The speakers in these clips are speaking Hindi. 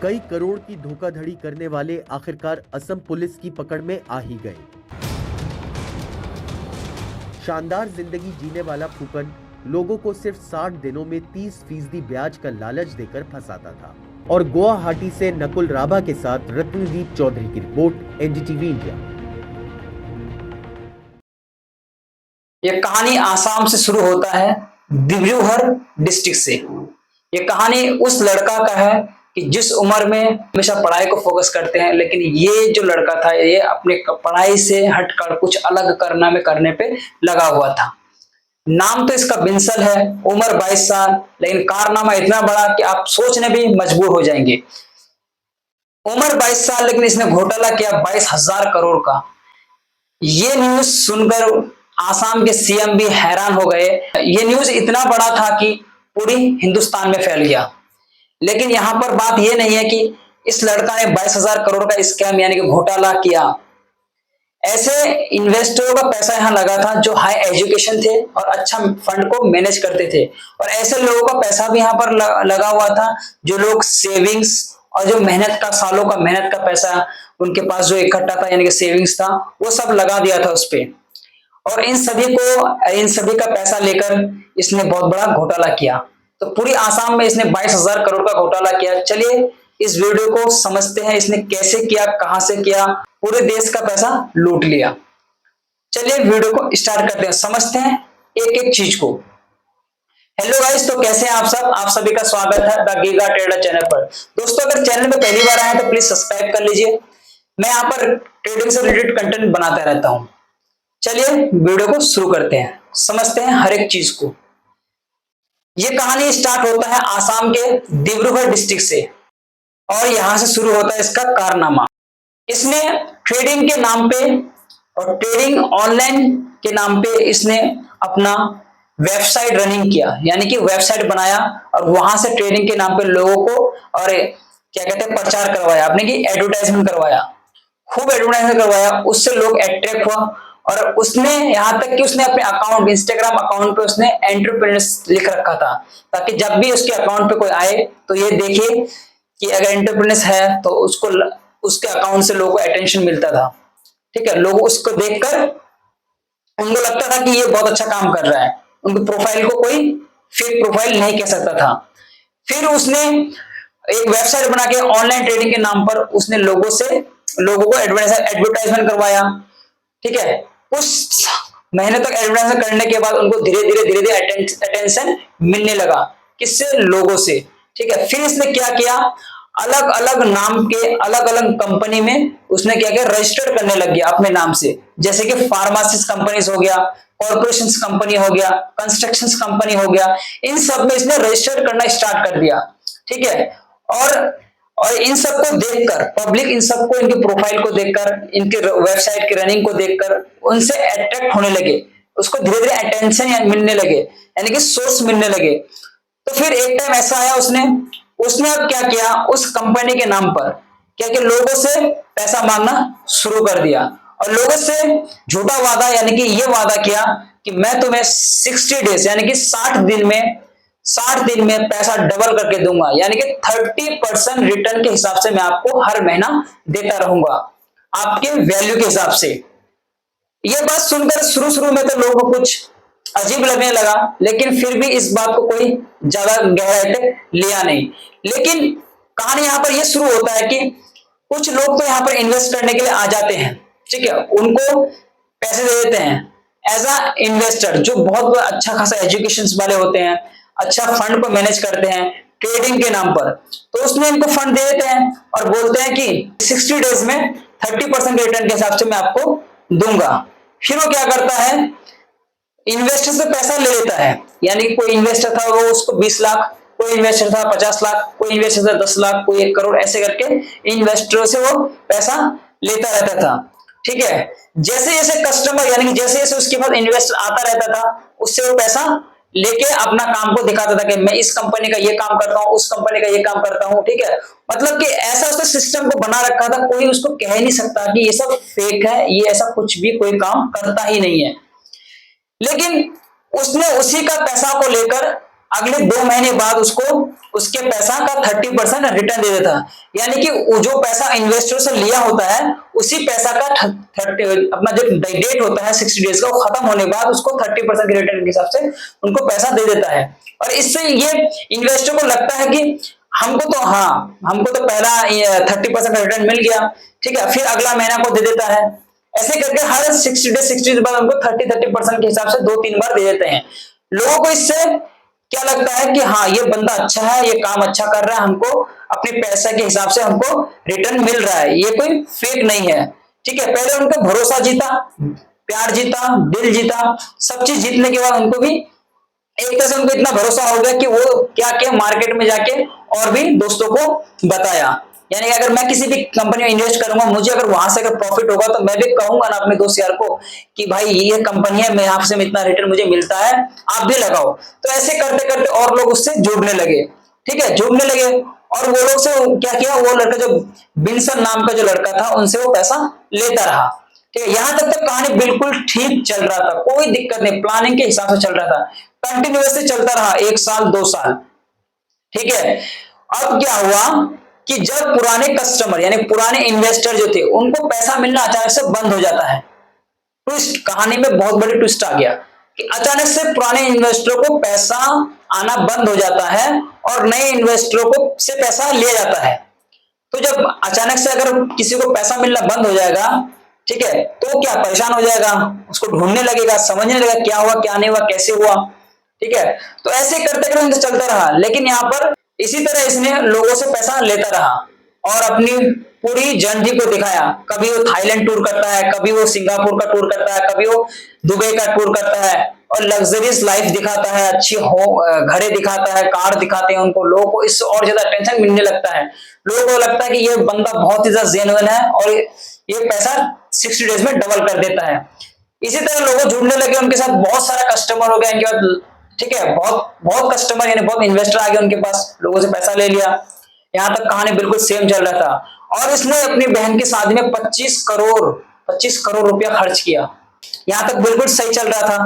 कई करोड़ की धोखाधड़ी करने वाले आखिरकार असम पुलिस की पकड़ में आ ही गए। शानदार जिंदगी जीने वाला फूकन लोगों को सिर्फ 60 दिनों में 30% ब्याज का लालच देकर फंसाता था। और गुवाहाटी से नकुल राभा के साथ रत्नदीप चौधरी की रिपोर्ट, एनडीटीवी इंडिया। यह कहानी आसाम से शुरू होता है, डिब्रूगढ़ डिस्ट्रिक्ट से। यह कहानी उस लड़का का है कि जिस उम्र में हमेशा पढ़ाई को फोकस करते हैं, लेकिन ये जो लड़का था ये अपने पढ़ाई से हटकर कुछ अलग करने पे लगा हुआ था। नाम तो इसका बिंसल है, उम्र 22 साल, लेकिन कारनामा इतना बड़ा कि आप सोचने भी मजबूर हो जाएंगे। उम्र 22 साल, लेकिन इसने घोटाला किया 22,000 करोड़ का। ये न्यूज सुनकर आसाम के सीएम भी हैरान हो गए। ये न्यूज इतना बड़ा था कि पूरी हिंदुस्तान में फैल गया। लेकिन यहां पर बात यह नहीं है कि इस लड़का ने 22,000 करोड़ का स्कैम यानी कि घोटाला किया। ऐसे इन्वेस्टरों का पैसा यहां लगा था जो हाई एजुकेशन थे और अच्छा फंड को मैनेज करते थे, और ऐसे लोगों का पैसा भी यहां पर लगा हुआ था जो लोग सेविंग्स और जो मेहनत का, सालों का मेहनत का पैसा उनके पास जो इकट्ठा था यानी कि सेविंग्स था, वो सब लगा दिया था उस पे। और इन सभी का पैसा लेकर इसने बहुत बड़ा घोटाला किया। तो पूरी आसाम में इसने 22,000 करोड़ का घोटाला किया। चलिए इस वीडियो को समझते हैं, इसने कैसे किया, कहां से किया, पूरे देश का पैसा लूट लिया। चलिए वीडियो को स्टार्ट करते हैं, समझते हैं एक एक चीज को। हेलो गाइस, तो कैसे हैं आप सब? आप सभी का स्वागत है द गीगा ट्रेडर चैनल पर। दोस्तों, अगर चैनल में पहली बार आए तो प्लीज सब्सक्राइब कर लीजिए। मैं यहाँ पर ट्रेडिंग से रिलेटेड कंटेंट बनाता रहता हूँ। चलिए वीडियो को शुरू करते हैं, समझते हैं हर एक चीज को। यह कहानी स्टार्ट होता है आसाम के डिब्रूगढ़ डिस्ट्रिक्ट से, और यहां से शुरू होता है इसका कारनामा। इसने ट्रेडिंग के नाम पे और ट्रेडिंग ऑनलाइन के नाम पे इसने अपना वेबसाइट रनिंग किया, यानी कि वेबसाइट बनाया और वहां से ट्रेडिंग के नाम पे लोगों को और क्या कहते हैं प्रचार करवाया, आपने की एडवर्टाइजमेंट करवाया, खूब एडवर्टाइजमेंट करवाया। उससे लोग अट्रैक्ट हुआ और उसने यहां तक कि उसने अपने अकाउंट, इंस्टाग्राम अकाउंट पे उसने एंटरप्रेन्योर्स लिख रखा था, ताकि जब भी उसके अकाउंट पे कोई आए तो ये देखे कि अगर एंटरप्रेन्योर्स है तो उसको उसके अकाउंट से लोगों को अटेंशन मिलता था। ठीक है, लोग उसको देखकर उनको लगता था कि ये बहुत अच्छा काम कर रहा है, उनकी प्रोफाइल को कोई फेक प्रोफाइल नहीं कह सकता था। फिर उसने एक वेबसाइट बना के ऑनलाइन ट्रेडिंग के नाम पर उसने लोगों को एडवर्टाइजमेंट करवाया। ठीक है, उस महीने तक एडवर्टाइजमेंट करने के बाद उनको धीरे धीरे अटेंशन मिलने लगा, किससे? लोगों से। ठीक है, फिर इसने क्या किया, अलग अलग नाम के अलग अलग कंपनी में उसने क्या किया, रजिस्टर करने लग गया अपने नाम से। जैसे कि फार्मासिस्ट कंपनीज हो गया, कॉर्पोरेशन कंपनी हो गया, कंस्ट्रक्शन कंपनी हो गया, इन सब में इसने रजिस्टर करना स्टार्ट कर दिया। ठीक है, और इन सबको देखकर पब्लिक, इन सबको, इनके प्रोफाइल को देखकर, इनके वेबसाइट की रनिंग को देखकर उनसे अट्रैक्ट होने लगे, उसको धीरे धीरे अटेंशन मिलने लगे, यानी कि सोर्स मिलने लगे। तो फिर एक टाइम ऐसा आया, उसने अब क्या किया, उस कंपनी के नाम पर क्या कि लोगों से पैसा मांगना शुरू कर दिया, और लोगों से झूठा वादा, यानी कि ये वादा किया कि मैं तुम्हें 60 डेज यानी कि 60 दिन में पैसा डबल करके दूंगा, यानी कि 30% रिटर्न के हिसाब से मैं आपको हर महीना देता रहूंगा, आपके वैल्यू के हिसाब से। ये बात सुनकर शुरू में तो लोगों को कुछ अजीब लगने लगा, लेकिन फिर भी इस बात को कोई ज्यादा गहराई तक लिया नहीं। लेकिन कहानी यहां पर यह शुरू होता है कि कुछ लोग तो यहां पर इन्वेस्ट करने के लिए आ जाते हैं। ठीक है, उनको पैसे दे देते हैं एज अ इन्वेस्टर, जो बहुत अच्छा खासा एजुकेशन वाले होते हैं, अच्छा फंड को मैनेज करते हैं ट्रेडिंग के नाम पर। तो उसने इनको फंड दे देते हैं और बोलते हैं कि 60 डेज में 30% रिटर्न के हिसाब से मैं आपको दूंगा। फिर वो क्या करता है, इन्वेस्टर से पैसा ले लेता है, यानी कोई इन्वेस्टर था वो उसको 20 लाख, कोई इन्वेस्टर था 50 लाख, कोई इन्वेस्टर था 10 लाख, कोई 1 करोड़, ऐसे करके इन्वेस्टरों से वो पैसा लेता रहता था। ठीक है, जैसे जैसे कस्टमर, यानी कि जैसे जैसे उसके पास इन्वेस्टर आता रहता था, उससे वो पैसा लेके अपना काम को दिखाता था कि मैं इस कंपनी का ये काम करता हूँ, उस कंपनी का ये काम करता हूँ। ठीक है, मतलब कि ऐसा उसने सिस्टम को बना रखा था, कोई उसको कह नहीं सकता कि ये सब फेक है, ये ऐसा कुछ भी कोई काम करता ही नहीं है। लेकिन उसने उसी का पैसा को लेकर अगले 2 महीने बाद उसको उसके पैसा का 30% रिटर्न दे देता। यानी कि वो जो पैसा इन्वेस्टर से लिया होता है उसी पैसा का 30 अपना जो डेट होता है 60 डेज का, वो खत्म होने के बाद उसको 30% के रिटर्न के हिसाब से उनको पैसा दे देता है। और इससे ये इन्वेस्टर को लगता है कि हमको तो पहला 30% का रिटर्न मिल गया, ठीक है, फिर अगला महीना को दे देता है। ऐसे करके हर 60 डेज बाद हमको 30% के हिसाब से 2-3 बार दे देते हैं। लोगों को इससे क्या लगता है कि हाँ ये बंदा अच्छा है, ये काम अच्छा कर रहा है, हमको अपने पैसे के हिसाब से हमको रिटर्न मिल रहा है, ये कोई फेक नहीं है, ठीक है। पहले उनका भरोसा जीता, प्यार जीता, दिल जीता, सब चीज जीतने के बाद उनको भी एक तरह से उनको इतना भरोसा हो गया कि वो क्या क्या मार्केट में जाके और भी दोस्तों को बताया। यानी कि अगर मैं किसी भी कंपनी में इन्वेस्ट करूंगा, मुझे अगर वहां से अगर प्रॉफिट होगा तो मैं भी कहूंगा ना अपने दोस्त यार को कि भाई ये कंपनी है, मैं आपसे इतना रिटर्न मुझे मिलता है, आप भी लगाओ। तो ऐसे करते करते और लोग उससे जुड़ने लगे, ठीक है, जुड़ने लगे। और वो लोग से क्या किया, वो लड़का जो बिन्सन नाम का जो लड़का था उनसे वो पैसा लेता रहा, ठीक है। यहां तक तो कहानी बिल्कुल ठीक चल रहा था, कोई दिक्कत नहीं, प्लानिंग के हिसाब से चल रहा था, कंटिन्यूअसली चलता रहा 1 साल 2 साल, ठीक है। अब क्या हुआ कि जब पुराने कस्टमर यानी पुराने इन्वेस्टर जो थे उनको पैसा मिलना अचानक से बंद हो जाता है। ट्विस्ट, कहानी में बहुत बड़ी ट्विस्ट आ गया कि अचानक से पुराने इन्वेस्टरों को पैसा आना बंद हो जाता है और नए इन्वेस्टरों को से पैसा लिया जाता है। तो जब अचानक से अगर किसी को पैसा मिलना बंद हो जाएगा, ठीक है, तो क्या परेशान हो जाएगा, उसको ढूंढने लगेगा, समझने लगेगा क्या हुआ क्या नहीं हुआ, कैसे हुआ, ठीक है। तो ऐसे करते करते चलता रहा, लेकिन यहाँ पर इसी तरह इसने लोगों से पैसा लेता रहा और अपनी पूरी जर्नी को दिखाया। कभी वो थाईलैंड टूर करता है, कभी वो सिंगापुर का टूर करता है, कभी वो दुबई का टूर करता है और लग्जरियस लाइफ दिखाता है, अच्छी घरे दिखाता है, कार दिखाते हैं उनको। लोगों को इससे और ज्यादा टेंशन मिलने लगता है, लोगों को लगता है कि ये बंदा बहुत ही ज्यादा जेन्युइन है और ये पैसा 60 डेज में डबल कर देता है। इसी तरह लोग जुड़ने लगे उनके साथ, बहुत सारा कस्टमर हो गया इनके बाद, ठीक है, बहुत बहुत कस्टमर यानी बहुत इन्वेस्टर आ गए उनके पास, लोगों से पैसा ले लिया। यहां तक कहानी बिल्कुल सेम चल रहा था और इसने अपनी बहन की शादी में 25 करोड़ रुपया खर्च किया। यहां तक बिल्कुल सही चल रहा था।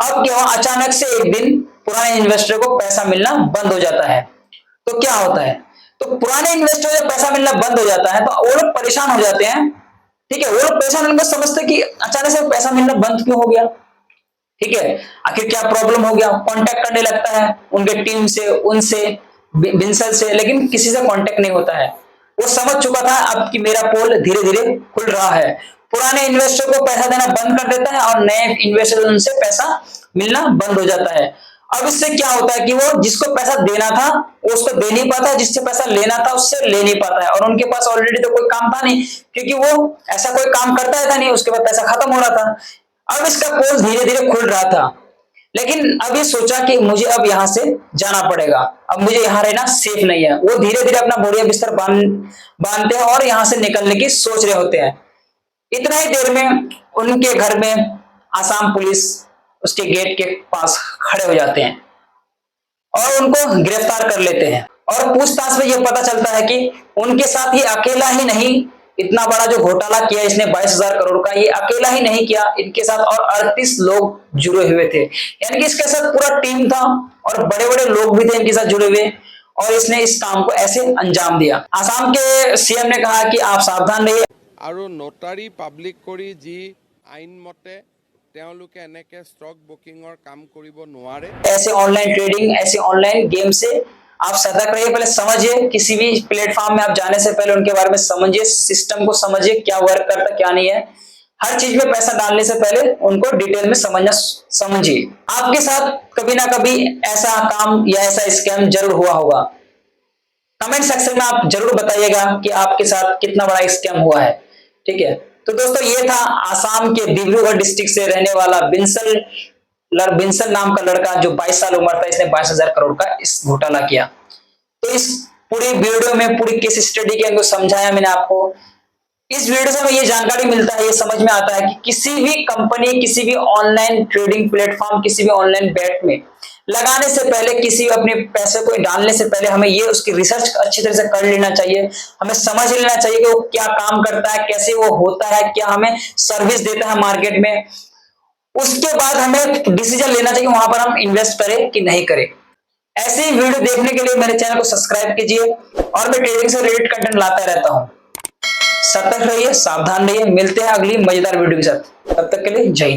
अब क्या हुआ, अचानक से एक दिन पुराने इन्वेस्टर को पैसा मिलना बंद हो जाता है। तो क्या होता है, तो पुराने इन्वेस्टर जब पैसा मिलना बंद हो जाता है तो वो लोग परेशान हो जाते हैं, ठीक है। वो लोग परेशान होने पर समझते कि अचानक से पैसा मिलना बंद क्यों हो गया, ठीक है, आखिर क्या प्रॉब्लम हो गया। कांटेक्ट करने लगता है उनके टीम से, उनसे, बिंसल से, लेकिन किसी से कांटेक्ट नहीं होता है। वो समझ चुका था अब कि मेरा पोल धीरे धीरे खुल रहा है। पुराने इन्वेस्टर को पैसा देना बंद कर देता है और नए इन्वेस्टर उनसे पैसा मिलना बंद हो जाता है। अब इससे क्या होता है कि वो जिसको पैसा देना था वो उसको दे नहीं पाता, जिससे पैसा लेना था उससे ले नहीं पाता है। और उनके पास ऑलरेडी तो कोई काम था नहीं, क्योंकि वो ऐसा कोई काम करता था नहीं, उसके बाद पैसा खत्म हो रहा था। अब इसका पोल धीरे धीरे खुल रहा था, लेकिन अब ये सोचा कि मुझे अब यहां से जाना पड़ेगा, अब मुझे यहां रहना सेफ नहीं है। वो धीरे धीरे अपना बोरिया बिस्तर बांधते हैं और यहां से निकलने की सोच रहे होते हैं। इतना ही देर में उनके घर में आसाम पुलिस उसके गेट के पास खड़े हो जाते हैं और उनको गिरफ्तार कर लेते हैं। और पूछताछ में यह पता चलता है कि उनके साथ ये अकेला ही नहीं, इतना बड़ा जो घोटाला किया इसने 22,000 करोड़ का, ये अकेला ही नहीं किया, इनके साथ और 38 लोग जुड़े हुए थे। यानी कि इसके साथ पूरा टीम था और बड़े बड़े लोग भी थे इनके साथ जुड़े हुए, और इसने इस काम को ऐसे अंजाम दिया। आसाम के सीएम ने कहा कि आप सावधान रहिए। আৰু নটাৰী পাব্লিক কৰি যি আইন মতে তেওঁলোকে এনেকে ষ্টক বুকিঙৰ কাম কৰিব নোৱাৰে। ऐसे ऑनलाइन ट्रेडिंग, ऐसे ऑनलाइन गेम से आप सतर्क रहिए। पहले समझिए, किसी भी प्लेटफॉर्म में आप जाने से पहले उनके बारे में समझिए, सिस्टम को समझिए, क्या वर्क करता क्या नहीं है। हर चीज में पैसा डालने से पहले उनको डिटेल में समझिए। आपके साथ कभी ना कभी ऐसा काम या ऐसा स्कैम जरूर हुआ होगा। कमेंट सेक्शन में आप जरूर बताइएगा कि आपके साथ कितना बड़ा स्कैम हुआ है, ठीक है। तो दोस्तों ये था आसाम के डिब्रूगढ़ डिस्ट्रिक्ट से रहने वाला बिंसल नाम का लड़का, जो 22 साल उम्र था, इसने 22,000 करोड़ का इस घोटाला किया। तो इस पूरी वीडियो में पूरी केस स्टडी के अंदर समझाया मैंने आपको। इस वीडियो से हमें ये जानकारी मिलता है, ये समझ में आता है कि किसी भी कंपनी, किसी भी ऑनलाइन ट्रेडिंग प्लेटफॉर्म, किसी भी ऑनलाइन बेट में लगाने से पहले, किसी अपने पैसे को डालने से पहले हमें ये उसकी रिसर्च अच्छी तरह से कर लेना चाहिए। हमें समझ लेना चाहिए कि वो क्या काम करता है, कैसे वो होता है, क्या हमें सर्विस देता है मार्केट में। उसके बाद हमें डिसीजन लेना चाहिए वहां पर हम इन्वेस्ट करें कि नहीं करें। ऐसे ही वीडियो देखने के लिए मेरे चैनल को सब्सक्राइब कीजिए और मैं ट्रेडिंग से रिलेटेड कंटेंट लाता रहता हूँ। सतर्क रहिए, सावधान रहिए। मिलते हैं अगली मजेदार वीडियो के साथ। तब तक के लिए जय हिंद।